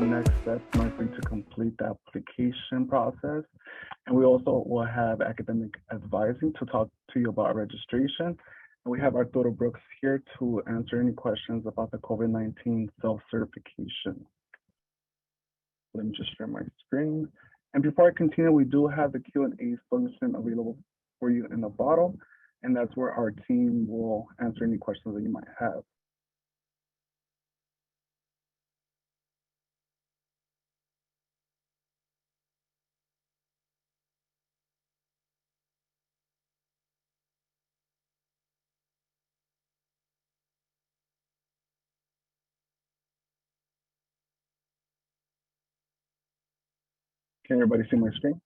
next steps in order for you to complete the application process. And we also will have academic advising to talk to you about registration. And we have Arturo Brooks here to answer any questions about the COVID-19 self-certification. Let me just share my screen. And before I continue, we do have the Q&A function available for you in the bottom, and that's where our team will answer any questions that you might have. Can everybody see my screen?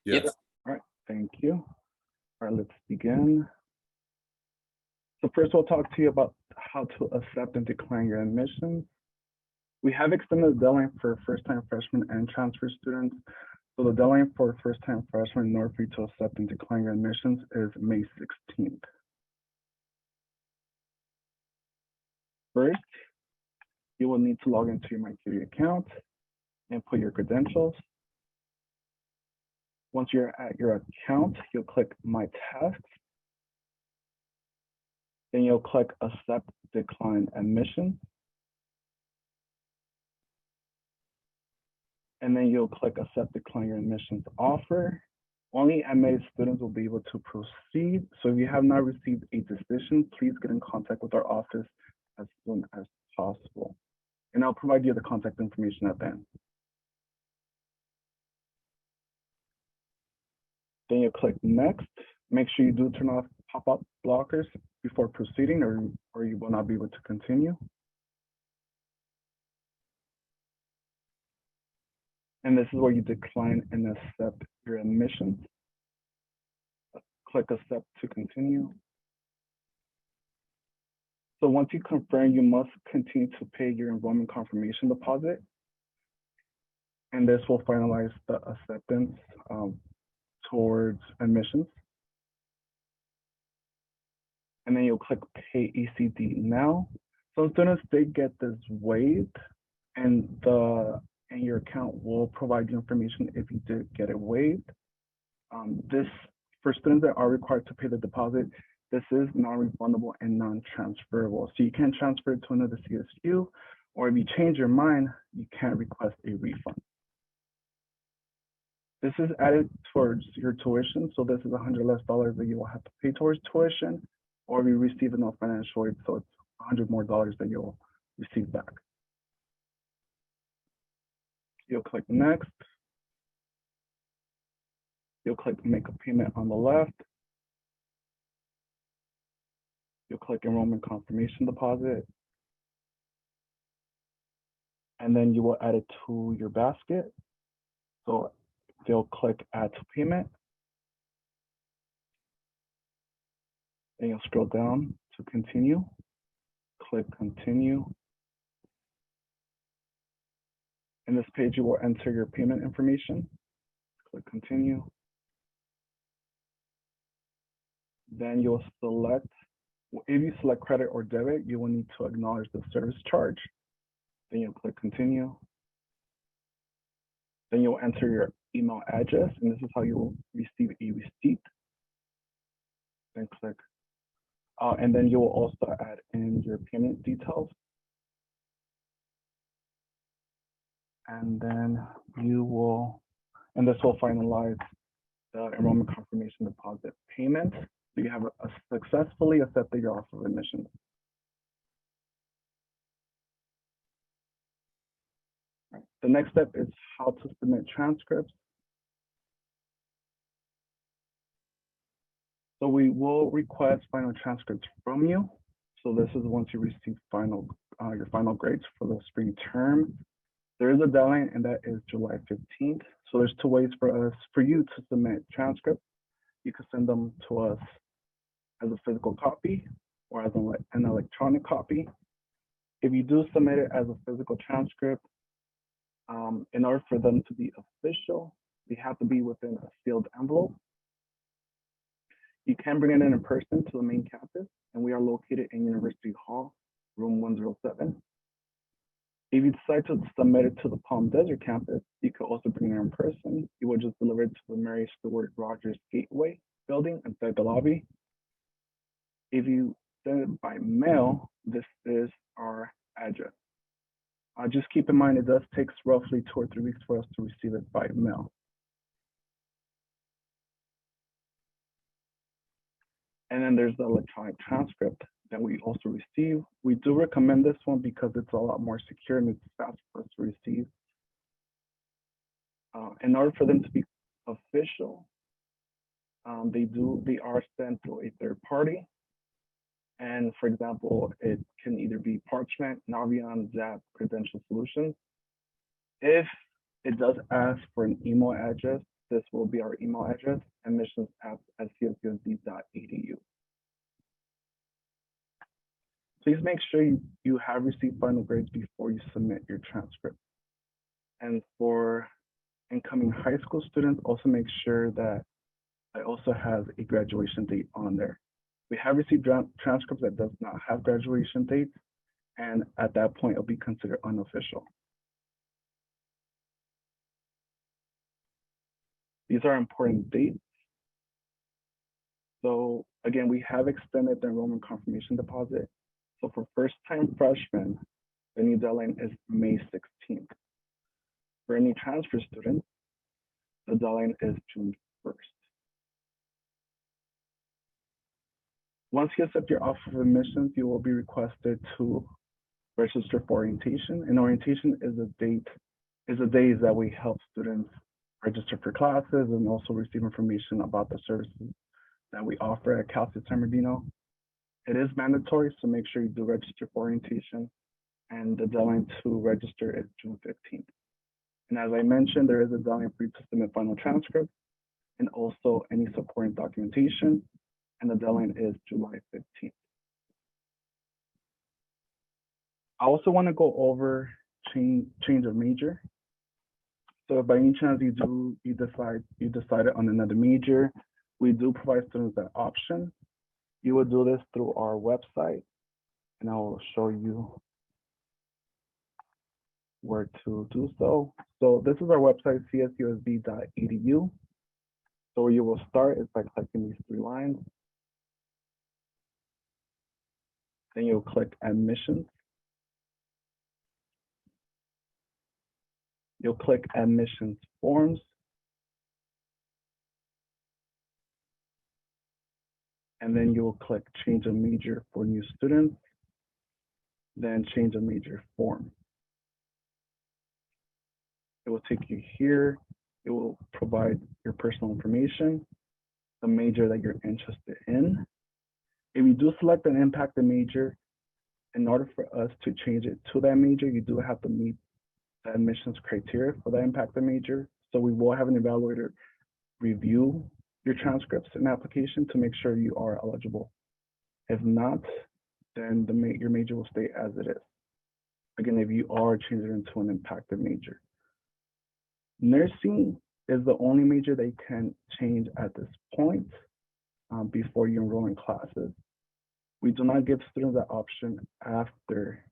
Yes. All right, thank you. All right, let's begin. So first we'll talk to you about how to accept and decline your admissions. We have extended the deadline for first-time freshmen and transfer students. So the deadline for first-time freshmen in order for you to accept and decline your admissions is May 16th. First, you will need to log into your MyCutie account and put your credentials. Once you're at your account, you'll click My Tasks. Then you'll click Accept Decline Admission. And then you'll click Accept Decline Your Admissions Offer. Only admitted students will be able to proceed. So if you have not received a decision, please get in contact with our office as soon as possible. And I'll provide you the contact information at the end. Then you click Next. Make sure you do turn off pop-up blockers before proceeding, or you will not be able to continue. And this is where you decline and accept your admissions. Click Accept to continue. So once you confirm, you must continue to pay your enrollment confirmation deposit. And this will finalize the acceptance towards admissions. And then you'll click Pay ECD Now. Some students, they get this waived, and your account will provide you information if you did get it waived. This, for students that are required to pay the deposit, this is non-refundable and non-transferable. So you can't transfer it to another CSU, or if you change your mind, you can't request a refund. This is added towards your tuition. So this is $100 less that you will have to pay towards tuition, or if you receive enough financial aid, so it's $100 more that you'll receive back. You'll click Next. You'll click Make a Payment on the left. You'll click Enrollment Confirmation Deposit. And then you will add it to your basket. So you'll click Add to Payment. And you'll scroll down to Continue. Click Continue. In this page, you will enter your payment information. Click Continue. Then you'll select, if you select credit or debit, you will need to acknowledge the service charge. Then you'll click Continue. Then you'll enter your email address, and this is how you will receive a receipt. Then click, and then you will also add in your payment details. And then you will, and this will finalize the enrollment confirmation deposit payment. So you have successfully accepted your offer of admission. Right. The next step is how to submit transcripts. So we will request final transcripts from you. So this is once you receive your final grades for the spring term. There is a deadline, and that is July 15th. So there's two ways for you to submit transcripts. You can send them to us as a physical copy or as an electronic copy. If you do submit it as a physical transcript, in order for them to be official, they have to be within a sealed envelope. You can bring it in person to the main campus, and we are located in University Hall, room 107. If you decide to submit it to the Palm Desert campus, you could also bring it in person. You will just deliver it to the Mary Stuart Rogers Gateway building inside the lobby. If you send it by mail, this is our address. Just keep in mind, it does take roughly 2 or 3 weeks for us to receive it by mail. And then there's the electronic transcript that we also receive. We do recommend this one because it's a lot more secure and it's fast for us to receive. In order for them to be official, they are sent through a third party. And for example, it can either be Parchment, Navion, Zap, Credential Solutions. If it does ask for an email address, this will be our email address, admissions@csusb.edu. Please make sure you have received final grades before you submit your transcript. And for incoming high school students, also make sure that it also has a graduation date on there. We have received transcripts that does not have graduation dates, and at that point, it'll be considered unofficial. These are important dates. So again, we have extended the enrollment confirmation deposit. So for first-time freshmen, the new deadline is May 16th. For any transfer students, the deadline is June 1st. Once you accept your offer of admissions, you will be requested to register for orientation. And orientation is the days that we help students register for classes and also receive information about the services that we offer at Cal State San Bernardino. It is mandatory, so make sure you do register for orientation. And the deadline to register is June 15th. And as I mentioned, there is a deadline for you to submit final transcripts and also any supporting documentation. And the deadline is July 15th. I also want to go over change of major. So if by any chance you decided on another major, we do provide students that option. You will do this through our website, and I will show you where to do so. So this is our website, CSUSB.edu. So where you will start is by clicking these 3 lines. Then you'll click admissions. You'll click admissions forms. And then you'll click change of major for new students, then change of major form. It will take you here. It will provide your personal information, the major that you're interested in. If you do select an impacted major, in order for us to change it to that major, you do have to meet the admissions criteria for that impacted major. So we will have an evaluator review your transcripts and application to make sure you are eligible. If not, then your major will stay as it is. Again, if you are changing it into an impacted major. Nursing is the only major they can change at this point before you enroll in classes. We do not give students that option after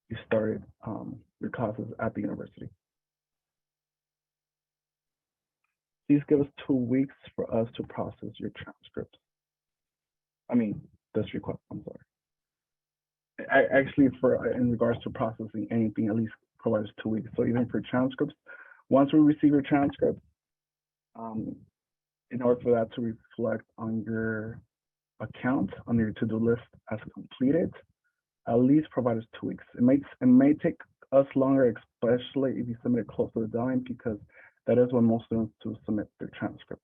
you started your classes at the university. Please give us 2 weeks for us to process your transcripts. This request, I'm sorry. Actually, in regards to processing anything, at least provide us 2 weeks. So even for transcripts, once we receive your transcript, in order for that to reflect on your account, on your to-do list as completed, at least provide us 2 weeks. It may take us longer, especially if you submit it close to the deadline, because that is when most students do submit their transcript.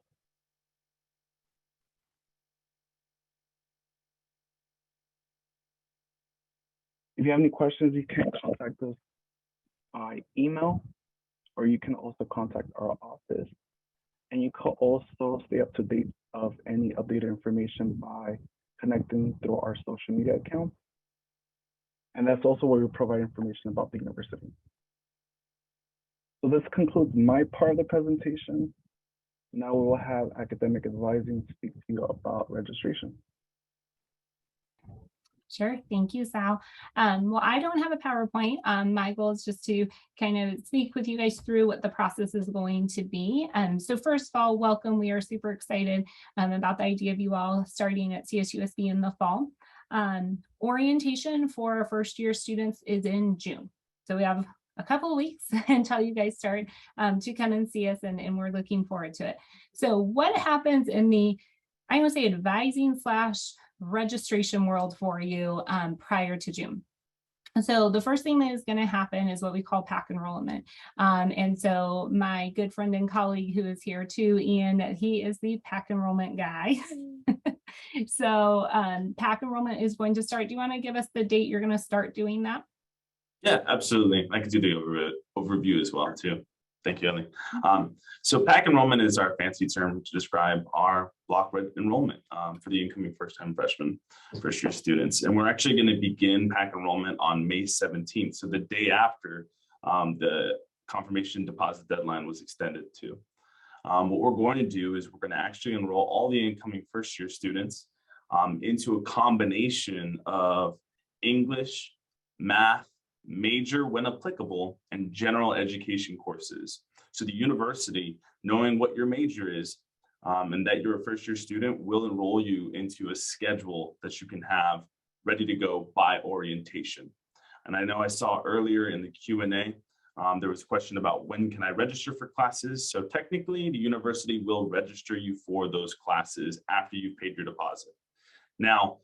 If you have any questions, you can contact us by email, or you can also contact our office. And you can also stay up to date of any updated information by connecting through our social media accounts. And that's also where we provide information about the university. So this concludes my part of the presentation. Now we will have academic advising speak to you about registration. Sure. Thank you, Sal. Well, I don't have a PowerPoint. My goal is just to kind of speak with you guys through what the process is going to be. So first of all, welcome. We are super excited about the idea of you all starting at CSUSB in the fall. Orientation for our first year students is in June. So we have a couple of weeks until you guys start to come and see us, and we're looking forward to it. So what happens in the, I'm going to say, advising / registration world for you prior to June? So the first thing that is going to happen is what we call pack enrollment. And so my good friend and colleague who is here too, Ian, he is the pack enrollment guy. So pack enrollment is going to start. Do you want to give us the date you're going to start doing that? Yeah, absolutely. I can do the overview as well too. Thank you, Ellie. So pack enrollment is our fancy term to describe our block enrollment for the incoming first-time freshmen, first-year students. And we're actually going to begin pack enrollment on May 17th, so the day after the confirmation deposit deadline was extended to. What we're going to do is we're going to actually enroll all the incoming first-year students into a combination of English, math, major when applicable, and general education courses. So the university, knowing what your major is and that you're a first-year student, will enroll you into a schedule that you can have ready to go by orientation. And I know I saw earlier in the Q&A, there was a question about when can I register for classes. So technically, the university will register you for those classes after you've paid your deposit. Now,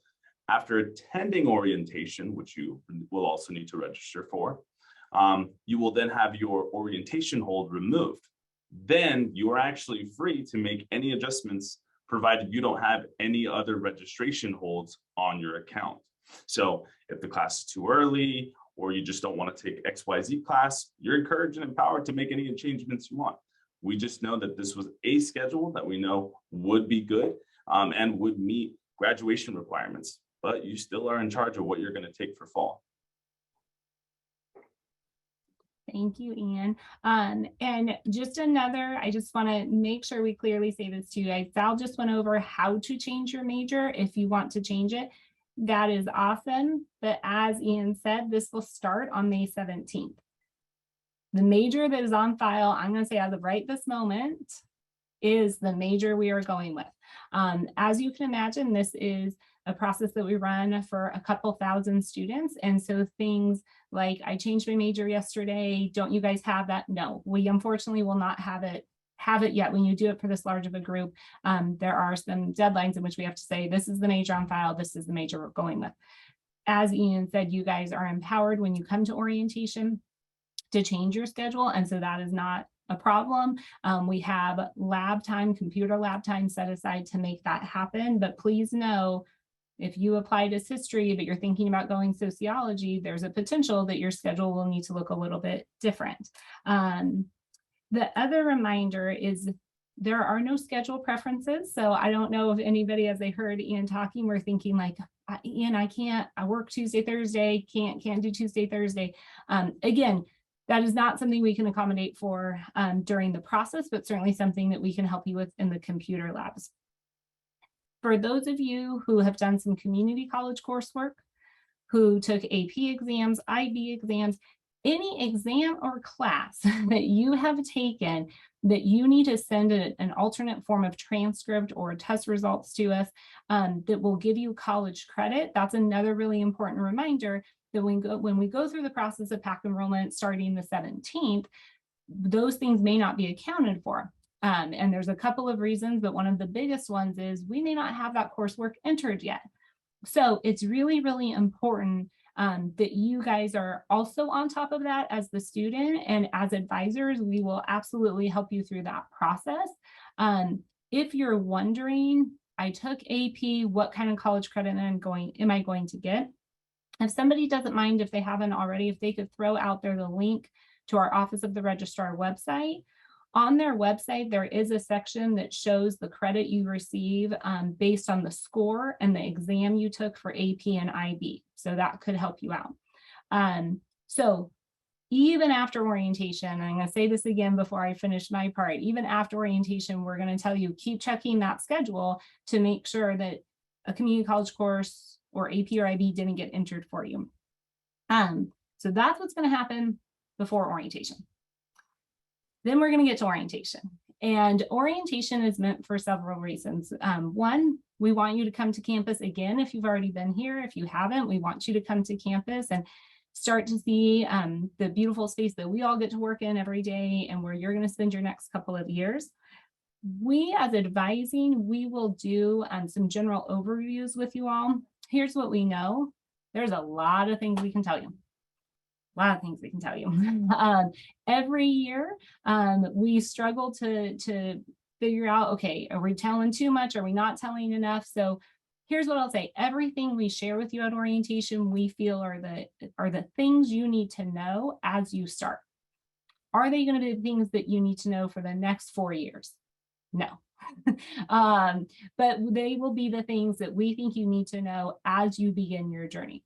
after attending orientation, which you will also need to register for, you will then have your orientation hold removed. Then you are actually free to make any adjustments provided you don't have any other registration holds on your account. So if the class is too early or you just don't want to take XYZ class, you're encouraged and empowered to make any changements you want. We just know that this was a schedule that we know would be good and would meet graduation requirements, but you still are in charge of what you're going to take for fall. Thank you, Ian. And just another, I just want to make sure we clearly say this to you guys. Sal just went over how to change your major if you want to change it. That is awesome. But as Ian said, this will start on May 17th. The major that is on file, I'm going to say as of right this moment, is the major we are going with. As you can imagine, this is a process that we run for a couple thousand students. And so things like, I changed my major yesterday, don't you guys have that? No, we unfortunately will not have it yet. When you do it for this large of a group, there are some deadlines in which we have to say, this is the major on file, this is the major we're going with. As Ian said, you guys are empowered when you come to orientation to change your schedule. And so that is not a problem. We have lab time, computer lab time set aside to make that happen. But please know, if you applied as history, but you're thinking about going sociology, there's a potential that your schedule will need to look a little bit different. The other reminder is there are no schedule preferences. So I don't know if anybody, as they heard Ian talking, were thinking like, Ian, I work Tuesday, Thursday, can't do Tuesday, Thursday. Again, that is not something we can accommodate for during the process, but certainly something that we can help you with in the computer labs. For those of you who have done some community college coursework, who took AP exams, IB exams, any exam or class that you have taken that you need to send an alternate form of transcript or test results to us that will give you college credit, that's another really important reminder that when we go through the process of pack enrollment starting the 17th, those things may not be accounted for. And there's a couple of reasons, but one of the biggest ones is we may not have that coursework entered yet. So it's really, really important that you guys are also on top of that as the student, and as advisors, we will absolutely help you through that process. If you're wondering, I took AP, what kind of college credit am I going to get? If somebody doesn't mind, if they haven't already, if they could throw out there the link to our Office of the Registrar website. On their website, there is a section that shows the credit you receive based on the score and the exam you took for AP and IB. So that could help you out. So even after orientation, and I'm going to say this again before I finish my part, even after orientation, we're going to tell you, keep checking that schedule to make sure that a community college course or AP or IB didn't get entered for you. So that's what's going to happen before orientation. Then we're going to get to orientation. And orientation is meant for several reasons. One, we want you to come to campus again if you've already been here. If you haven't, we want you to come to campus and start to see the beautiful space that we all get to work in every day and where you're going to spend your next couple of years. We, as advising, we will do some general overviews with you all. Here's what we know. There's a lot of things we can tell you. A lot of things we can tell you. Every year, we struggle to figure out, okay, are we telling too much? Are we not telling enough? So here's what I'll say. Everything we share with you at orientation, we feel are the things you need to know as you start. Are they going to be the things that you need to know for the next 4 years? No. But they will be the things that we think you need to know as you begin your journey.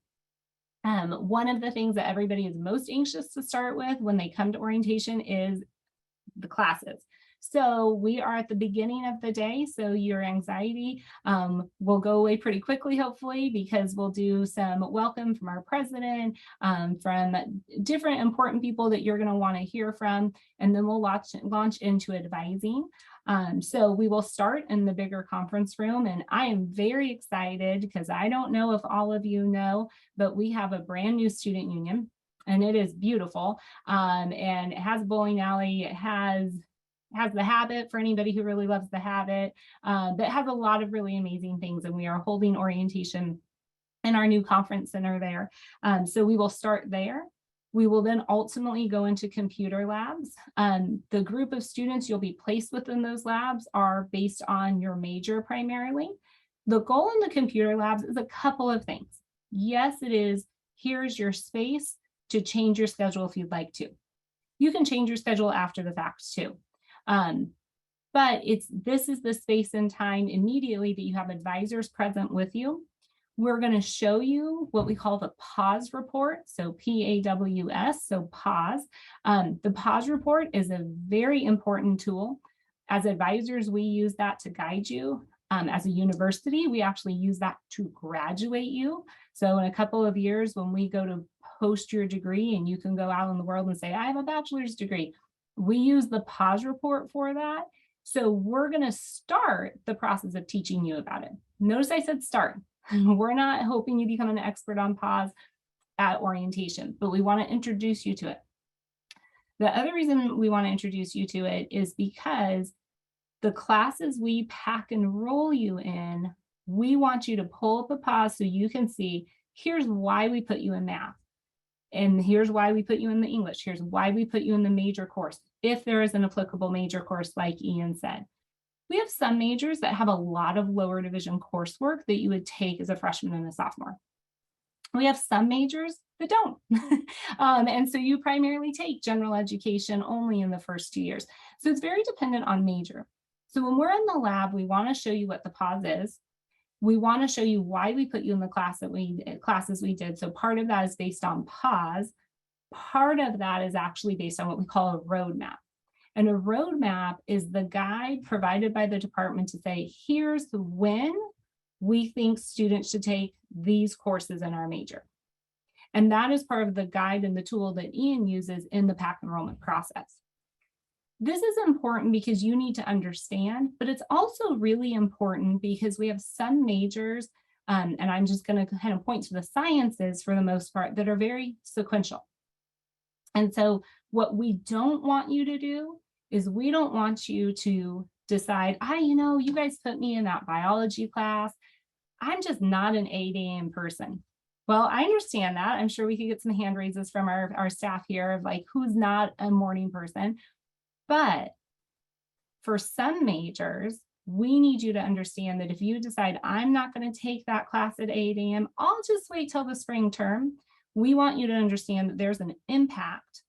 One of the things that everybody is most anxious to start with when they come to orientation is the classes. So we are at the beginning of the day, so your anxiety will go away pretty quickly, hopefully, because we'll do some welcome from our president, from different important people that you're going to want to hear from, and then we'll launch into advising. So we will start in the bigger conference room, and I am very excited because I don't know if all of you know, but we have a brand new student union, and it is beautiful, and it has a bowling alley. It has the Habit for anybody who really loves the Habit, that has a lot of really amazing things, and we are holding orientation in our new conference center there. So we will start there. We will then ultimately go into computer labs. The group of students you'll be placed within those labs are based on your major primarily. The goal in the computer labs is a couple of things. Yes, it is, here's your space to change your schedule if you'd like to. You can change your schedule after the fact too. But this is the space and time immediately that you have advisors present with you. We're going to show you what we call the pause report. So PAWS, so pause. The pause report is a very important tool. As advisors, we use that to guide you. As a university, we actually use that to graduate you. So in a couple of years, when we go to post your degree and you can go out in the world and say, I have a bachelor's degree, we use the pause report for that. So we're going to start the process of teaching you about it. Notice I said start. We're not hoping you become an expert on pause at orientation, but we want to introduce you to it. The other reason we want to introduce you to it is because the classes we pack and roll you in, we want you to pull up a pause so you can see, here's why we put you in math. And here's why we put you in the English. Here's why we put you in the major course, if there is an applicable major course, like Ian said. We have some majors that have a lot of lower division coursework that you would take as a freshman and a sophomore. We have some majors that don't. And so you primarily take general education only in the first 2 years. So it's very dependent on major. So when we're in the lab, we want to show you what the pause is. We want to show you why we put you in the classes we did. So part of that is based on pause. Part of that is actually based on what we call a roadmap. And a roadmap is the guide provided by the department to say, here's when we think students should take these courses in our major. And that is part of the guide and the tool that Ian uses in the PAC enrollment process. This is important because you need to understand, but it's also really important because we have some majors, and I'm just going to kind of point to the sciences for the most part, that are very sequential. And so what we don't want you to do is we don't want you to decide, you guys put me in that biology class. I'm just not an 8 a.m. person. Well, I understand that. I'm sure we could get some hand raises from our staff here of like, who's not a morning person. But for some majors, we need you to understand that if you decide I'm not going to take that class at 8 a.m., I'll just wait till the spring term. We want you to understand that there's an impact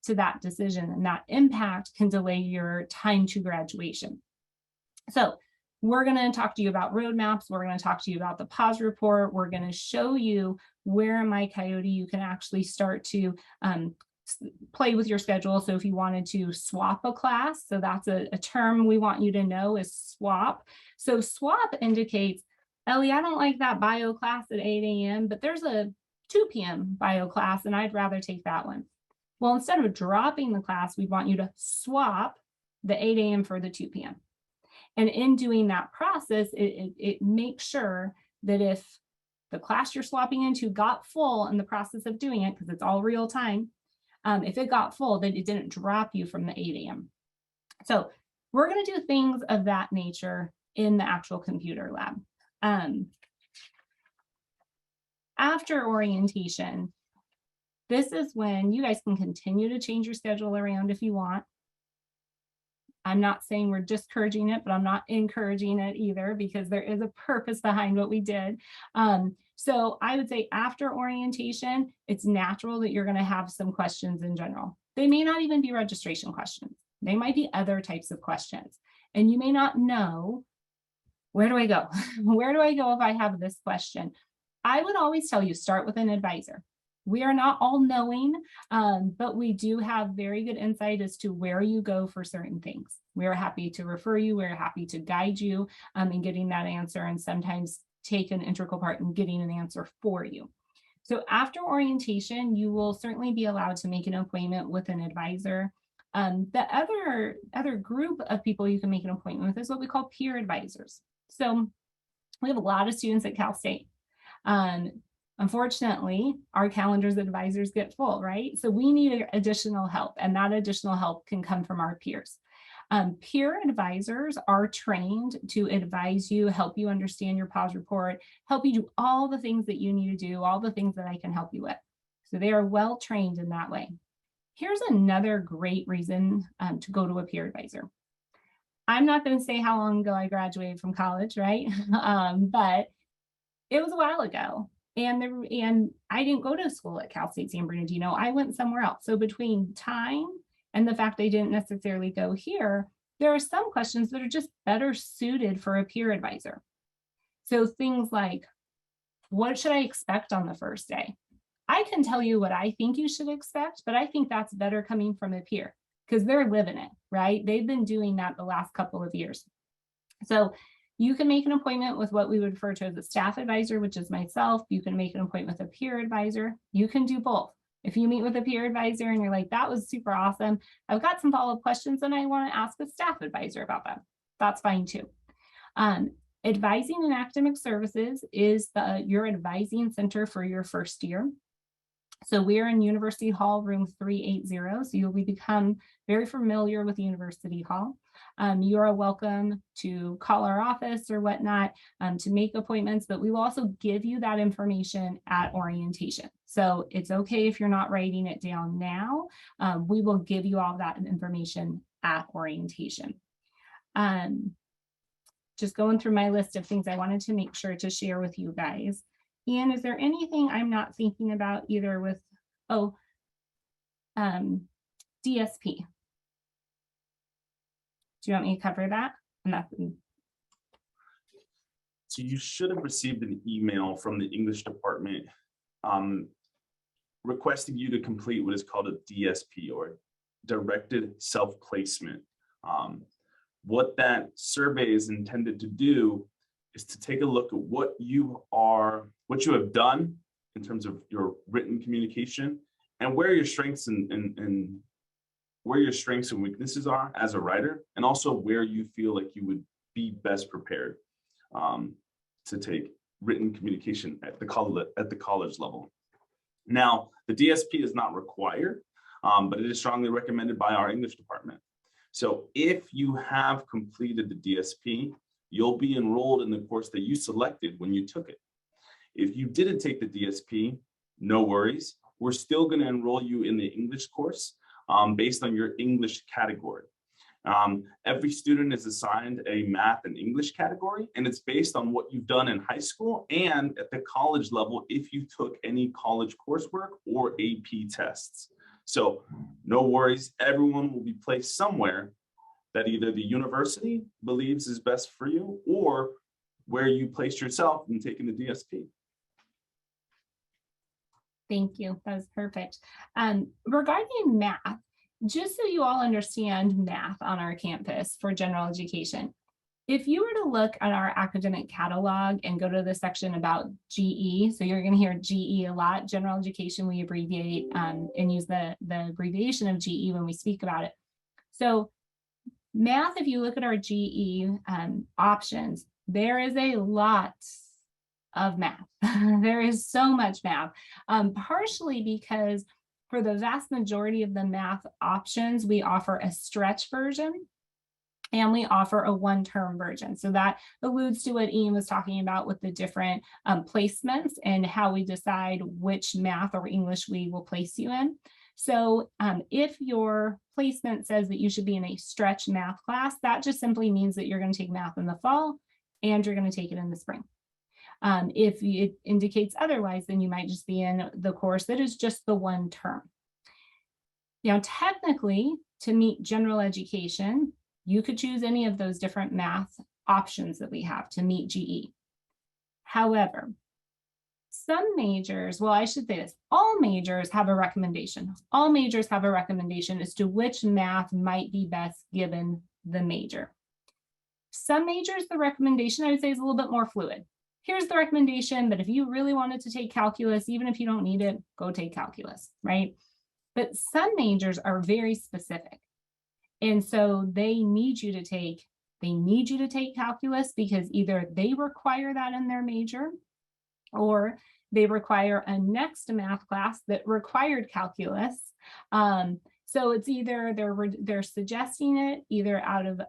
to that decision, and that impact can delay your time to graduation. So we're going to talk to you about roadmaps. We're going to talk to you about the pause report. We're going to show you where in My Coyote you can actually start to play with your schedule. So if you wanted to swap a class, so that's a term we want you to know is swap. So swap indicates Ellie, I don't like that bio class at 8 a.m., but there's a 2 p.m. bio class and I'd rather take that one. Well, instead of dropping the class, we want you to swap the 8 a.m. for the 2 p.m. And in doing that process, it makes sure that if the class you're swapping into got full in the process of doing it, because it's all real time, if it got full, then it didn't drop you from the 8 a.m. So we're going to do things of that nature in the actual computer lab. After orientation, this is when you guys can continue to change your schedule around if you want. I'm not saying we're discouraging it, but I'm not encouraging it either, because there is a purpose behind what we did. So I would say after orientation, it's natural that you're going to have some questions in general. They may not even be registration questions. They might be other types of questions. And you may not know, where do I go? Where do I go if I have this question? I would always tell you, start with an advisor. We are not all knowing, but we do have very good insight as to where you go for certain things. We're happy to refer you. We're happy to guide you in getting that answer, and sometimes take an integral part in getting an answer for you. So after orientation, you will certainly be allowed to make an appointment with an advisor. The other group of people you can make an appointment with is what we call peer advisors. So we have a lot of students at Cal State. Unfortunately, our calendars advisors get full, right? So we need additional help, and that additional help can come from our peers. Peer advisors are trained to advise you, help you understand your PAWS report, help you do all the things that you need to do, all the things that I can help you with. So they are well trained in that way. Here's another great reason to go to a peer advisor. I'm not going to say how long ago I graduated from college, right? But it was a while ago. And I didn't go to school at Cal State San Bernardino. I went somewhere else. So between time and the fact I didn't necessarily go here, there are some questions that are just better suited for a peer advisor. So things like, what should I expect on the first day? I can tell you what I think you should expect, but I think that's better coming from a peer because they're living it, right? They've been doing that the last couple of years. So you can make an appointment with what we would refer to as a staff advisor, which is myself. You can make an appointment with a peer advisor. You can do both. If you meet with a peer advisor and you're like, that was super awesome, I've got some follow-up questions and I want to ask a staff advisor about that. That's fine too. Advising in academic services is your advising center for your first year. So we're in University Hall, room 380. So you'll become very familiar with University Hall. You are welcome to call our office or whatnot to make appointments, but we will also give you that information at orientation. So it's okay if you're not writing it down now. We will give you all that information at orientation. Just going through my list of things I wanted to make sure to share with you guys. Ian, is there anything I'm not thinking about either with, DSP? Do you want me to cover that? So you should have received an email from the English department requesting you to complete what is called a DSP, or directed self-placement. What that survey is intended to do is to take a look at what you have done in terms of your written communication, and where your strengths and where your strengths and weaknesses are as a writer, and also where you feel like you would be best prepared to take written communication at the college level. Now, the DSP is not required, but it is strongly recommended by our English department. So if you have completed the DSP, you'll be enrolled in the course that you selected when you took it. If you didn't take the DSP, no worries. We're still going to enroll you in the English course based on your English category. Every student is assigned a math and English category, and it's based on what you've done in high school and at the college level if you took any college coursework or AP tests. So no worries, everyone will be placed somewhere that either the university believes is best for you or where you placed yourself in taking the DSP. Thank you, that was perfect. Regarding math, just so you all understand math on our campus for general education, if you were to look at our academic catalog and go to the section about GE, so you're going to hear GE a lot, general education, we abbreviate and use the abbreviation of GE when we speak about it. So math, if you look at our GE options, there is a lot of math. There is so much math, partially because for the vast majority of the math options, we offer a stretch version and we offer a one-term version. So that alludes to what Ian was talking about with the different placements and how we decide which math or English we will place you in. So if your placement says that you should be in a stretch math class, that just simply means that you're going to take math in the fall and you're going to take it in the spring. If it indicates otherwise, then you might just be in the course that is just the one term. Now, technically, to meet general education, you could choose any of those different math options that we have to meet GE. However, some majors, well, I should say this, all majors have a recommendation. All majors have a recommendation as to which math might be best given the major. Some majors, the recommendation I would say is a little bit more fluid. Here's the recommendation, but if you really wanted to take calculus, even if you don't need it, go take calculus, right? But some majors are very specific. And so they need you to take calculus because either they require that in their major or they require a next math class that required calculus. So it's either they're suggesting it either out of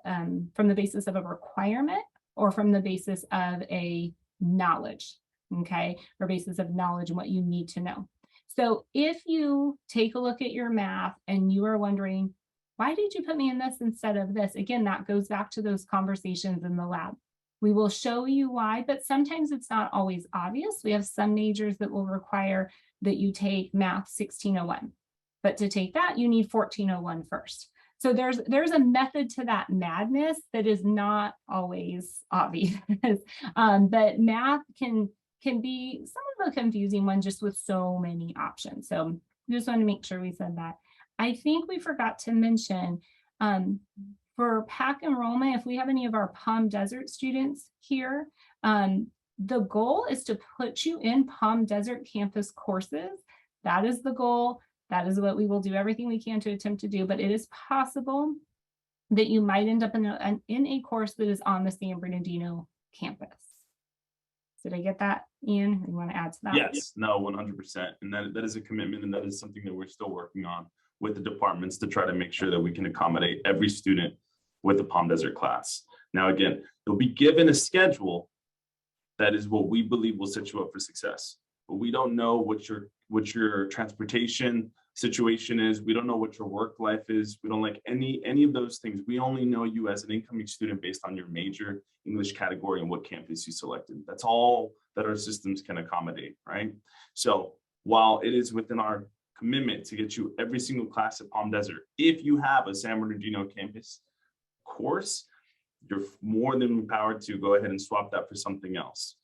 from the basis of a requirement or from the basis of a knowledge, okay, or basis of knowledge and what you need to know. So if you take a look at your math and you are wondering, why did you put me in this instead of this? Again, that goes back to those conversations in the lab. We will show you why, but sometimes it's not always obvious. We have some majors that will require that you take math 1601, but to take that, you need 1401 first. So there's a method to that madness that is not always obvious, but math can be some of the confusing one just with so many options. So just want to make sure we said that. I think we forgot to mention for PAC enrollment, if we have any of our Palm Desert students here, the goal is to put you in Palm Desert campus courses. That is the goal. That is what we will do everything we can to attempt to do, but it is possible that you might end up in a course that is on the San Bernardino campus. Did I get that, Ian? You want to add to that? Yes, no, 100%. And that is a commitment, and that is something that we're still working on with the departments to try to make sure that we can accommodate every student with a Palm Desert class. Now, again, you'll be given a schedule that is what we believe will set you up for success. But we don't know what your transportation situation is. We don't know what your work life is. We don't like any of those things. We only know you as an incoming student based on your major, English category, and what campus you selected. That's all that our systems can accommodate, right? So while it is within our commitment to get you every single class at Palm Desert, if you have a San Bernardino campus course, you're more than empowered to go ahead and swap that for something else.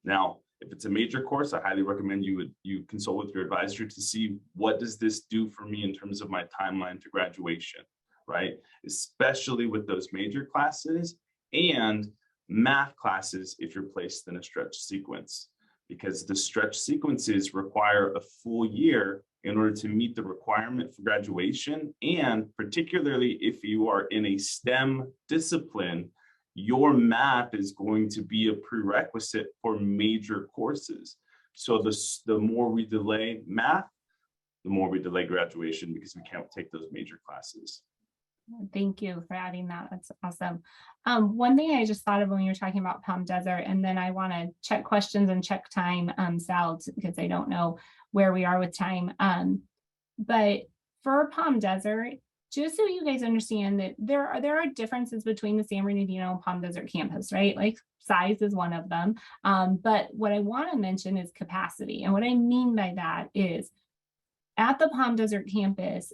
Now, if it's a major course, I highly recommend you consult with your advisor to see what does this do for me in terms of my timeline to graduation, right? Especially with those major classes and math classes if you're placed in a stretch sequence, because the stretch sequences require a full year in order to meet the requirement for graduation. And particularly if you are in a STEM discipline, your math is going to be a prerequisite for major courses. So the more we delay math, the more we delay graduation because we can't take those major classes. Thank you for adding that. That's awesome. One thing I just thought of when you were talking about Palm Desert, and then I want to check questions and check time, Sal, because I don't know where we are with time. But for Palm Desert, just so you guys understand that there are differences between the San Bernardino and Palm Desert campus, right? Like size is one of them. But what I want to mention is capacity. And what I mean by that is at the Palm Desert campus,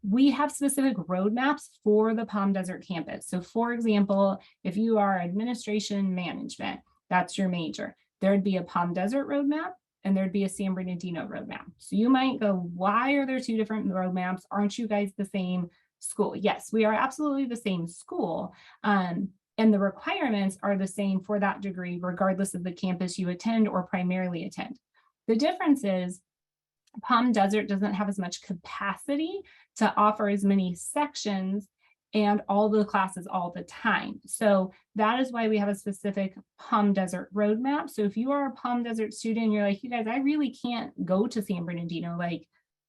we have specific roadmaps for the Palm Desert campus. So for example, if you are administration management, that's your major, there'd be a Palm Desert roadmap and there'd be a San Bernardino roadmap. So you might go, why are there two different roadmaps? Aren't you guys the same school? Yes, we are absolutely the same school. And the requirements are the same for that degree, regardless of the campus you attend or primarily attend. The difference is Palm Desert doesn't have as much capacity to offer as many sections and all the classes all the time. So that is why we have a specific Palm Desert roadmap. So if you are a Palm Desert student, you're like, you guys, I really can't go to San Bernardino, like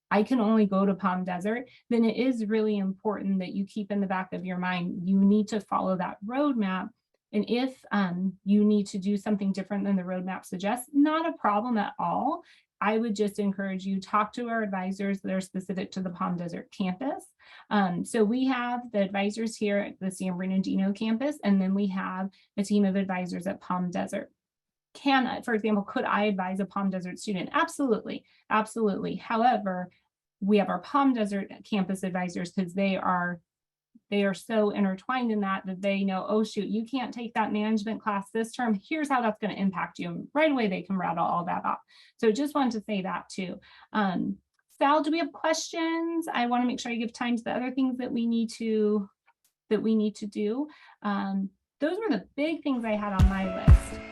I can only go to Palm Desert, then it is really important that you keep in the back of your mind, you need to follow that roadmap. And if you need to do something different than the roadmap suggests, not a problem at all. I would just encourage you, talk to our advisors that are specific to the Palm Desert campus. So we have the advisors here at the San Bernardino campus, and then we have a team of advisors at Palm Desert. For example, could I advise a Palm Desert student? Absolutely, absolutely. However, we have our Palm Desert campus advisors because they are so intertwined in that they know, oh shoot, you can't take that management class this term. Here's how that's going to impact you. And right away, they can rattle all that off. So just wanted to say that too. Sal, do we have questions? I want to make sure I give time to the other things that we need to do. Those were the big things I had on my list.